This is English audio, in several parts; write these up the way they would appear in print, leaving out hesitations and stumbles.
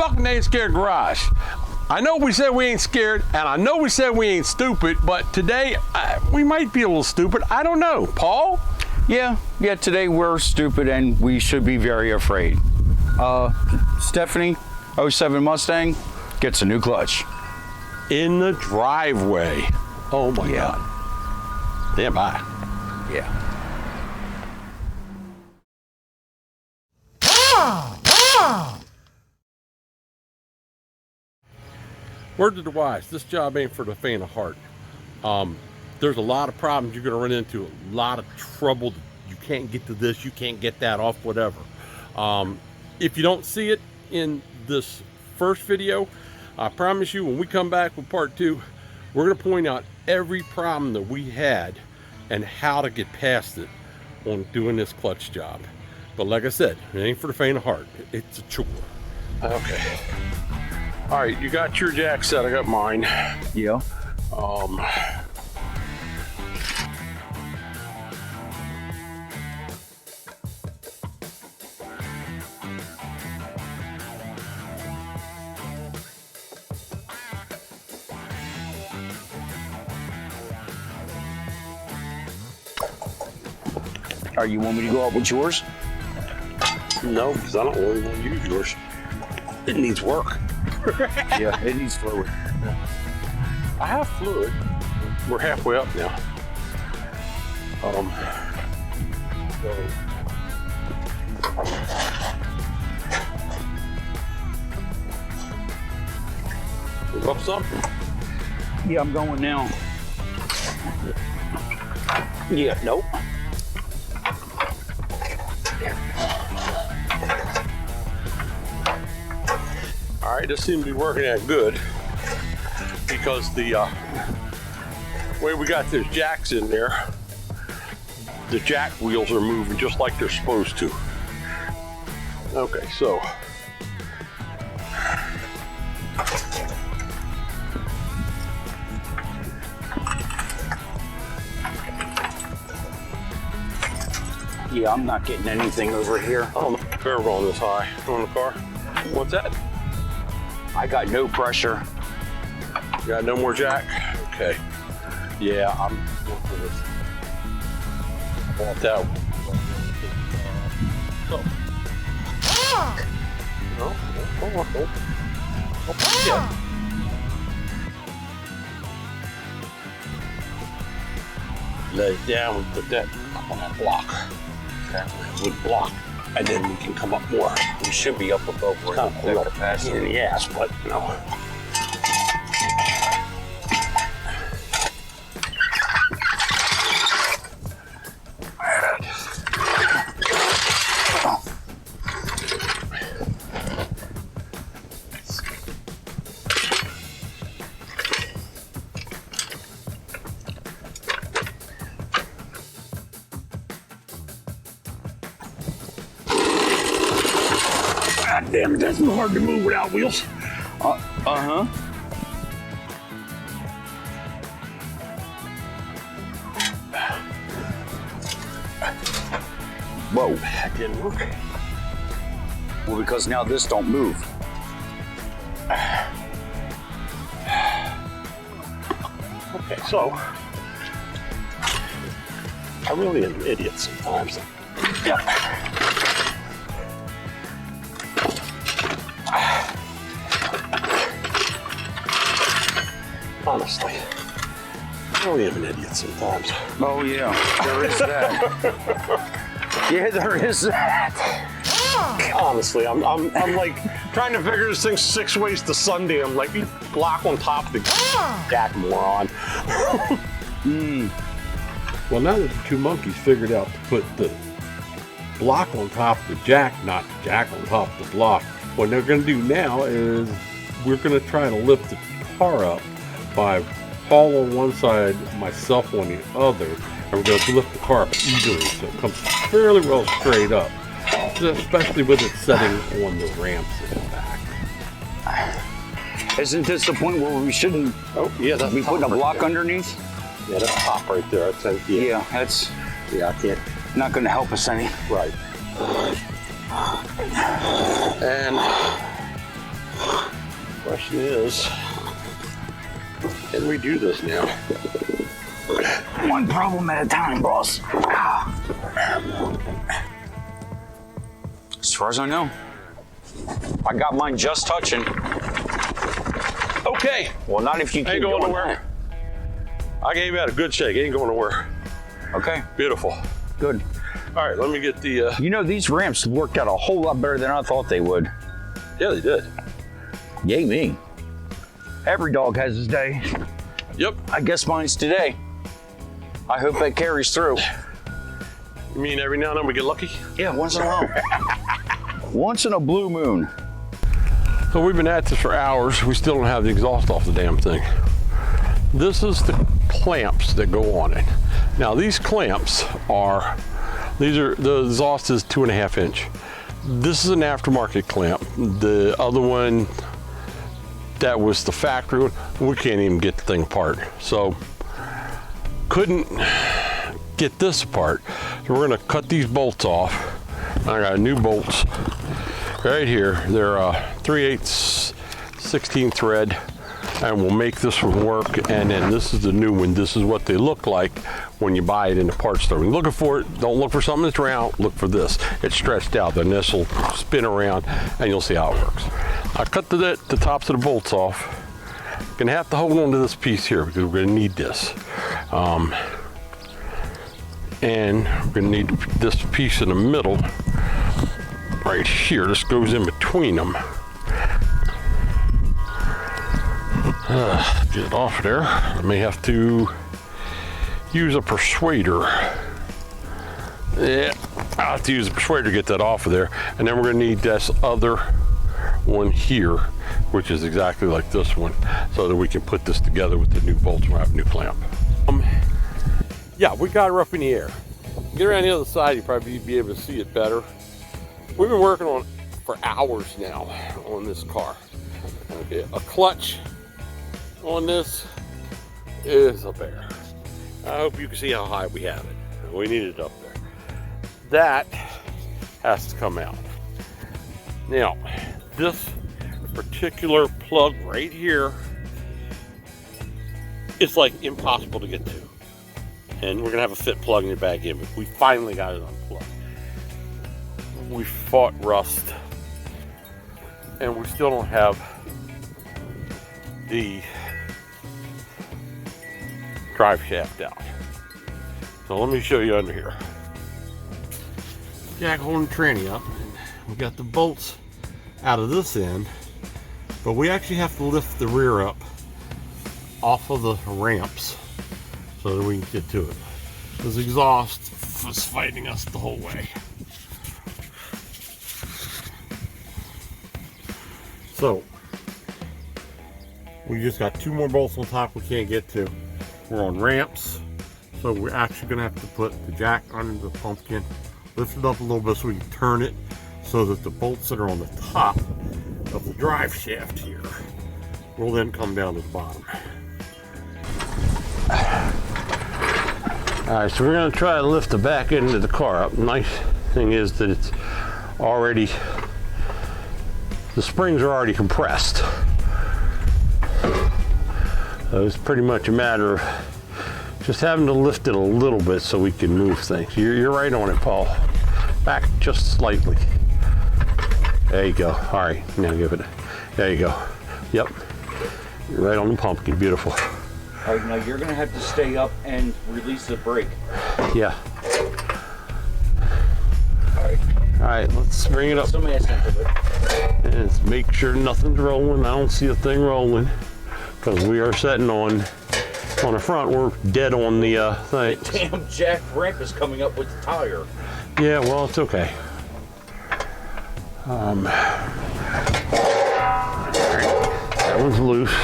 Welcome to Ain't Scared Garage. I know we said we ain't scared, and I know we said we ain't stupid, but today we might be a little stupid. I don't know. Paul? Yeah, today we're stupid and we should be very afraid. Stephanie, 07 Mustang, gets a new clutch. In the driveway. Oh my God. Stand by. Yeah. Word to the wise, this job ain't for the faint of heart. There's a lot of problems you're going to run into, a lot of trouble. You can't get to this, you can't get that off, whatever. If you don't see it in this first video, I promise you when we come back with part 2, we're going to point out every problem that we had and how to get past it on doing this clutch job. But like I said, it ain't for the faint of heart. It's a chore. Okay. All right, you got your jack set, I got mine. Yeah. Are you want me to go out with yours? No, because I don't really want to use yours. It needs work. Yeah, it needs fluid. I have fluid. We're halfway up now. Move up some? Yeah, I'm going now. Yeah, nope. All right, this seems to be working out good because the way we got those jacks in there, the jack wheels are moving just like they're supposed to. Okay, so Yeah, I'm not getting anything over here. oh, barrel going this high on the car. What's that? I got no pressure. You got no more jack? Okay. Yeah, I'm going for this. I want that one. So. No, yeah. Lay it down, we put that up on that block. That wood block. And then we can come up more. We should be up above where the capacity. In the ass, but no. God damn it, that's hard to move without wheels. Uh-huh. Whoa. That didn't work. Well, because now this don't move. Okay, so I really am an idiot sometimes. Yeah. Honestly, I really am an idiot sometimes. Oh yeah, there is that. Yeah, there is that. Honestly, I'm like trying to figure this thing 6 ways to Sunday. I'm like, block on top of the jack, moron. Well, now that the two monkeys figured out to put the block on top of the jack, not the jack on top of the block, what they're going to do now is we're going to try to lift the car up by Paul on one side, myself on the other, and we're going to lift the car up easily so it comes fairly well straight up, especially with it setting on the ramps in the back. Isn't this the point where we shouldn't be putting a block underneath? Yeah, that's top right there. That's, yeah, that's I can't. Not going to help us any. Right. And question is, can we do this now? One problem at a time, boss. As far as I know, I got mine just touching. Okay. Well, not if you keep Ain't going doing nowhere. I gave that a good shake. Ain't going nowhere. Okay, Beautiful. good. All right, let me get the. You know, these ramps worked out a whole lot better than I thought they would. Yeah, they did. Yay me. Every dog has his day. Yep. I guess mine's today. I hope that carries through. You mean every now and then we get lucky? Yeah, once in a while. Once in a blue moon. So we've been at this for hours. We still don't have the exhaust off the damn thing. This is the clamps that go on it. Now these clamps are, the exhaust is 2.5 inch. This is an aftermarket clamp. The other one, that was the factory one. We can't even get the thing apart. So couldn't get this apart. So we're gonna cut these bolts off. I got new bolts right here. They're 3/8 16 thread, and we'll make this one work. And then this is the new one. This is what they look like when you buy it in the parts store. When you're looking for it, don't look for something that's round, look for this. It's stretched out, then this will spin around and you'll see how it works. I cut the tops of the bolts off. Gonna have to hold on to this piece here because we're gonna need this. And we're gonna need this piece in the middle right here. This goes in between them. Get it off of there. I may have to use a persuader. Yeah, I'll have to use a persuader to get that off of there. And then we're gonna need this other one here, which is exactly like this one, so that we can put this together with the new bolts and we'll have a new clamp. Yeah, we got her up in the air. Get around the other side, you probably be able to see it better. We've been working on it for hours now on this car. Okay, a clutch on this is a bear. I hope you can see how high we have it. We need it up there. That has to come out. Now, this particular plug right here is like impossible to get to. And we're gonna have a fit plug in the back end, but we finally got it unplugged. We fought rust, and we still don't have the drive shaft out. So let me show you under here. Jack holding the tranny up. We got the bolts out of this end, but we actually have to lift the rear up off of the ramps so that we can get to it. This exhaust was fighting us the whole way. So we just got 2 more bolts on top we can't get to. We're on ramps, so we're actually gonna have to put the jack under the pumpkin, lift it up a little bit so we can turn it so that the bolts that are on the top of the drive shaft here will then come down to the bottom. All right, so we're gonna try to lift the back end of the car up. Nice thing is that it's already, the springs are already compressed. So it's pretty much a matter of just having to lift it a little bit so we can move things. You're right on it, Paul. Back just slightly. There you go. All right, now give it, there you go. Yep, you're right on the pumpkin, beautiful. All right, now you're gonna have to stay up and release the brake. Yeah. All right, let's bring it up. Some ass into it. And let's make sure nothing's rolling. I don't see a thing rolling because we are sitting on the front. We're dead on the thing. The damn jack ramp is coming up with the tire. Yeah, well, it's okay. All right, that one's loose,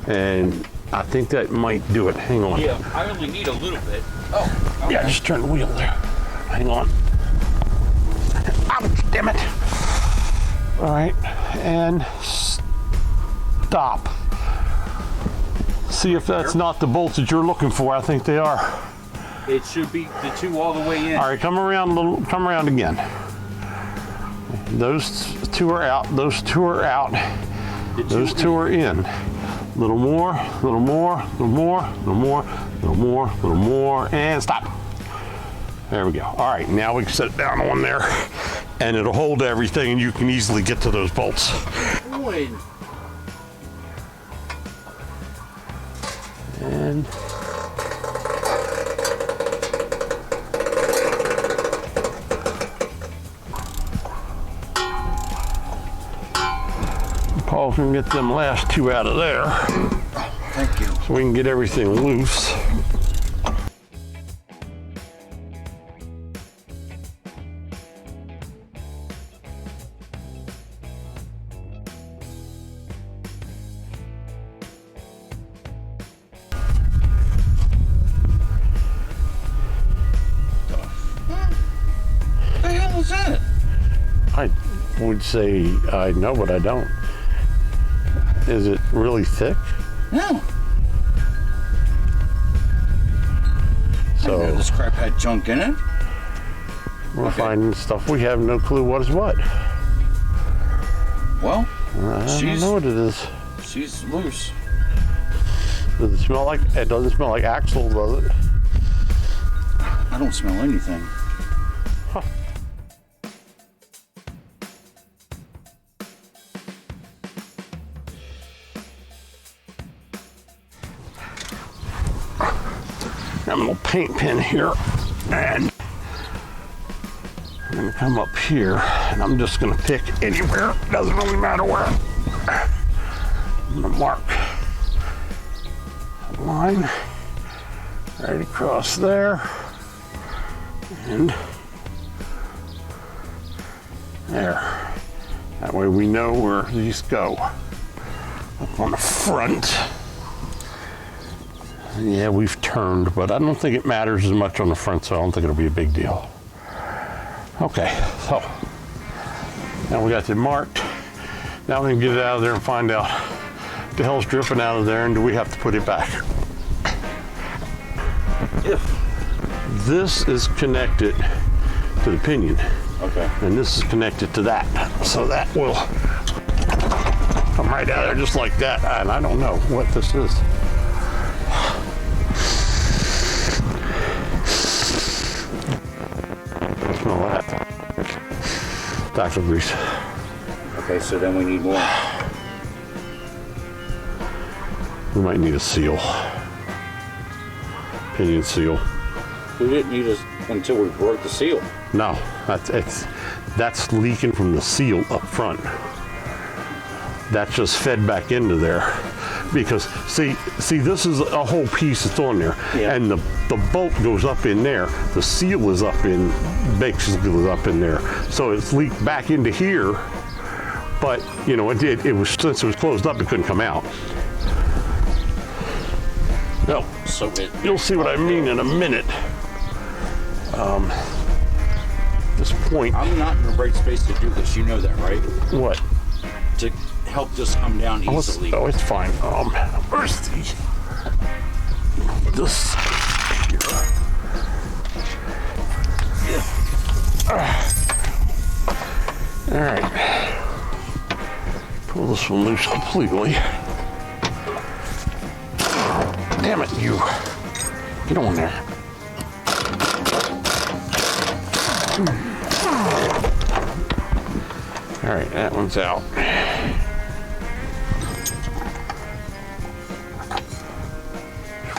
and I think that might do it. Hang on. Yeah, I only need a little bit. Oh, okay. Yeah, just turn the wheel there. Hang on. Ouch, damn it. All right, and stop. See if that's not the bolts that you're looking for. I think they are. It should be the 2 all the way in. All right, come around a little, come around again. Those 2 are out, those 2 are out. Those two are in. Little more, little more, little more, little more, little more, little more, and stop. There we go. All right, now we can set it down on there, and it'll hold everything, and you can easily get to those bolts. Wait. And Paul's gonna get them last two out of there. Thank you. So we can get everything loose. What the hell is that? I would say I know, but I don't. Is it really thick? No. So This crap had junk in it. we're finding stuff we have no clue what is what. Well, I don't know what it is. she's loose. Does it smell like? It doesn't smell like axle, does it? I don't smell anything. Huh. Got a little paint pen here, and I'm gonna come up here, and I'm just gonna pick anywhere. Doesn't really matter where. I'm gonna mark a line right across there, and there. That way we know where these go. Up on the front. Yeah, we've turned, but I don't think it matters as much on the front, so I don't think it'll be a big deal. Okay, so now we got it marked. Now we can get it out of there and find out what the hell's dripping out of there, and do we have to put it back? If this is connected to the pinion, Okay. and this is connected to that, so that will come right out of there just like that, and I don't know what this is. Smell that. Tactile grease. Okay, so then we need more. We might need a seal. Pinion seal. We didn't need it until we broke the seal. No, that's leaking from the seal up front. That just fed back into there. Because see, this is a whole piece that's on there, Yeah. and the bolt goes up in there. The seal is up in, basically up in there. So it's leaked back into here, but you know, it was, since it was closed up, it couldn't come out. No, So you'll see what I mean in a minute. This point, I'm not in the right space to do this. You know that, right? what? To help this come down easily. Oh, it's fine. Where's the this here? All right. Pull this one loose completely. Damn it, you! Get on there. All right, that one's out.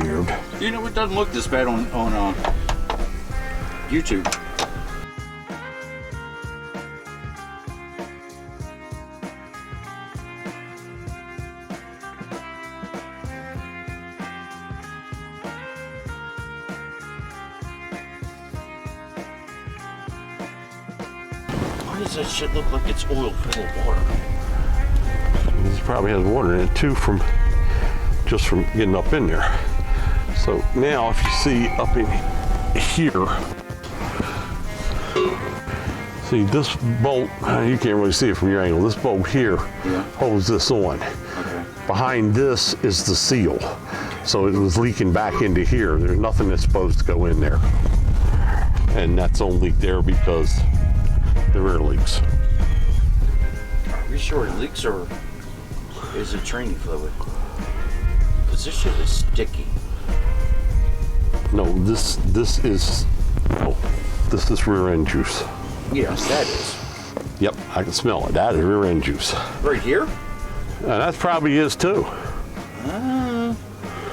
Weird. You know, it doesn't look this bad on YouTube. Why does that shit look like it's oil full of water? This probably has water in it too, just from getting up in there. So now, if you see up in here, see this bolt, you can't really see it from your angle. This bolt here holds this on. Okay. Behind this is the seal. So it was leaking back into here. There's nothing that's supposed to go in there. And that's only there because the rear leaks. Are we sure it leaks or? is it training fluid? Because this shit is sticky. No, this is rear end juice. Yes, that is. Yep, I can smell it. That is rear end juice. Right here? And that probably is too.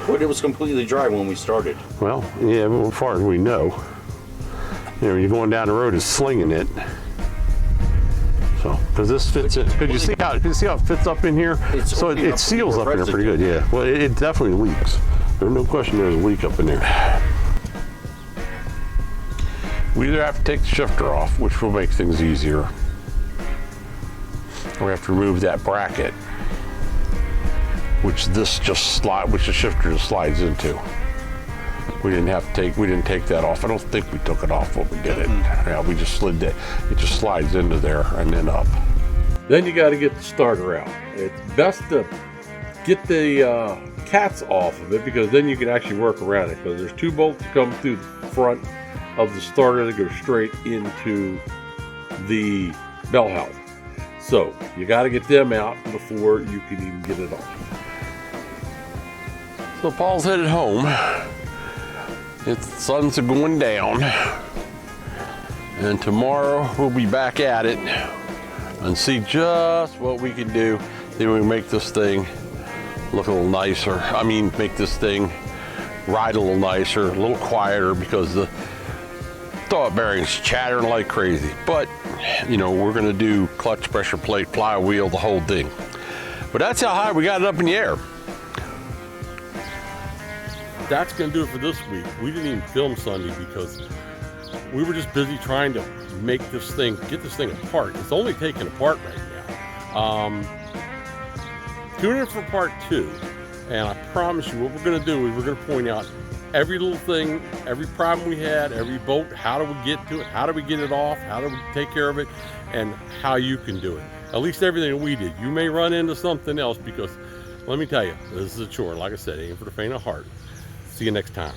But it was completely dry when we started. Well, yeah, but as far as we know, you know, you're going down the road is slinging it. So, because this fits in, because you see how it fits up in here. So it seals up in there pretty good. Yeah. Well, it definitely leaks. There's no question there's a leak up in there. We either have to take the shifter off, which will make things easier, or we have to remove that bracket, which the shifter just slides into. We didn't take that off. I don't think we took it off when we did it. Yeah, we just slid that. It just slides into there and then up. Then you got to get the starter out. It's best to get the cats off of it, because then you can actually work around it, because there's 2 bolts that come through the front of the starter that go straight into the bell housing. So you got to get them out before you can even get it off. So Paul's headed home. The sun's going down, and tomorrow we'll be back at it and see just what we can do. Then we make this thing look a little nicer. I mean, make this thing ride a little nicer, a little quieter, because the thought bearing's chattering like crazy. But you know, we're gonna do clutch, pressure plate, flywheel, the whole thing. But that's how high we got it up in the air. That's gonna do it for this week. We didn't even film Sunday because we were just busy trying to make this thing, get this thing apart. It's only taken apart right now. Tune in for part 2, and I promise you what we're gonna do is we're gonna point out every little thing, every problem we had, every bolt, how do we get to it, how do we get it off, how do we take care of it, and how you can do it. At least everything we did. You may run into something else, because let me tell you, this is a chore. Like I said, it ain't for the faint of heart. See you next time.